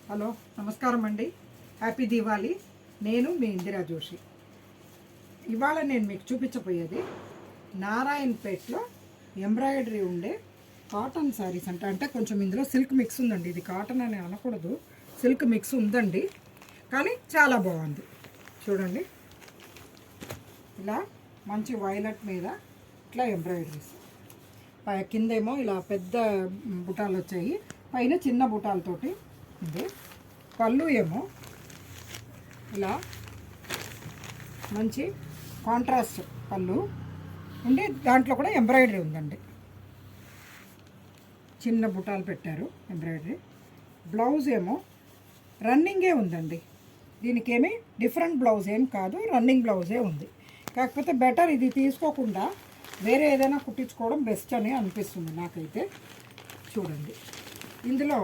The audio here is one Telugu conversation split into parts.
హలో నమస్కారం అండి. హ్యాపీ దీవాలి. నేను మీ ఇందిరా జోషి. ఇవాళ నేను మీకు చూపించబోయేది నారాయణపేటలో ఎంబ్రాయిడరీ ఉండే కాటన్ శారీస్ అంటే కొంచెం ఇందులో సిల్క్ మిక్స్ ఉందండి. ఇది కాటన్ అని అనకూడదు, సిల్క్ మిక్స్ ఉందండి, కానీ చాలా బాగుంది. చూడండి, ఇలా మంచి వైలెట్ మీద ఇట్లా ఎంబ్రాయిడరీస్, కిందేమో ఇలా పెద్ద బుటాలు వచ్చాయి, పైన చిన్న బుటాలతోటి ఉంది. పళ్ళు ఏమో ఇలా మంచి కాంట్రాస్ట్ పళ్ళు ఉండి దాంట్లో కూడా ఎంబ్రాయిడరీ ఉందండి. చిన్న బుటాలు పెట్టారు ఎంబ్రాయిడరీ. బ్లౌజ్ ఏమో రన్నింగే ఉందండి. దీనికి ఏమి డిఫరెంట్ బ్లౌజ్ ఏం కాదు, రన్నింగ్ బ్లౌజే ఉంది. కాకపోతే బెటర్ ఇది తీసుకోకుండా వేరే ఏదైనా కుట్టించుకోవడం బెస్ట్ అని అనిపిస్తుంది నాకైతే. చూడండి, ఇందులో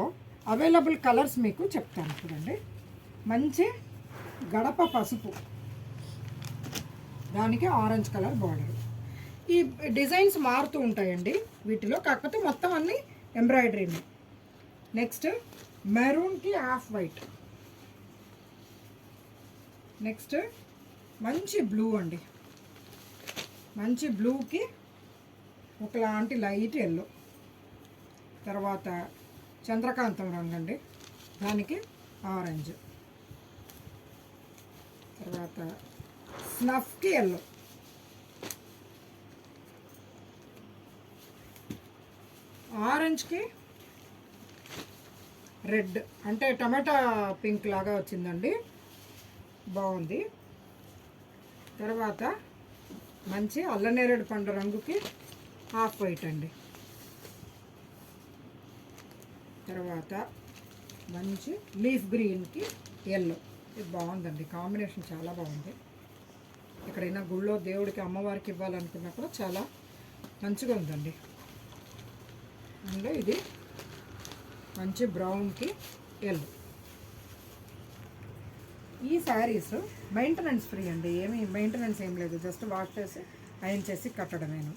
అవైలబుల్ కలర్స్ మీకు చెప్తాను. చూడండి, మంచి గడప పసుపు, దానికి ఆరెంజ్ కలర్ బార్డర్. ఈ డిజైన్స్ మారుతూ ఉంటాయండి వీటిలో, కాకపోతే మొత్తం అన్నీ ఎంబ్రాయిడరీని. నెక్స్ట్ మెరూన్కి హాఫ్ వైట్. నెక్స్ట్ మంచి బ్లూ అండి, మంచి బ్లూకి ఒకలాంటి లైట్ ఎల్లో. తర్వాత చంద్రకాంతం రంగు అండి, దానికి ఆరెంజ్. తర్వాత స్నఫ్కి ఎల్లో. ఆరెంజ్కి రెడ్, అంటే టమాటా పింక్ లాగా వచ్చిందండి, బాగుంది. తర్వాత మంచి అల్లనేరేడు పండు రంగుకి హాఫ్ వైట్ అండి. తర్వాత మంచి లీఫ్ గ్రీన్కి ఎల్లో. ఇది బాగుందండి, కాంబినేషన్ చాలా బాగుంది. ఎక్కడైనా గుళ్ళో దేవుడికి అమ్మవారికి ఇవ్వాలనుకున్నా కూడా చాలా మంచిగా ఉందండి. అండ్ ఇది మంచి బ్రౌన్కి ఎల్లో. ఈ శారీస్ మెయింటెనెన్స్ ఫ్రీ అండి, ఏమీ మెయింటెనెన్స్ ఏం లేదు, జస్ట్ వాష్ చేసి ఐరన్ చేసి కట్టడమేను.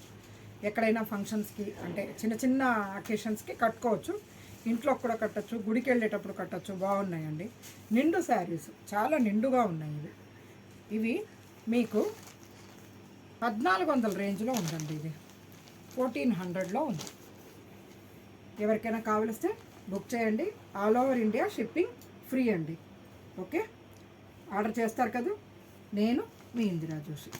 ఎక్కడైనా ఫంక్షన్స్కి అంటే చిన్న చిన్న అకేషన్స్కి కట్టుకోవచ్చు, ఇంట్లో కూడా కట్టచ్చు, గుడికి వెళ్ళేటప్పుడు కట్టచ్చు. బాగున్నాయండి, నిండు శారీస్, చాలా నిండుగా ఉన్నాయి. ఇవి మీకు 1400 రేంజ్లో ఉందండి. ఇది 1400లో ఉంది. ఎవరికైనా కావలిస్తే బుక్ చేయండి. All over India shipping free అండి. ఓకే, ఆర్డర్ చేస్తారు కదా. నేను మీ ఇందిరా జోషి.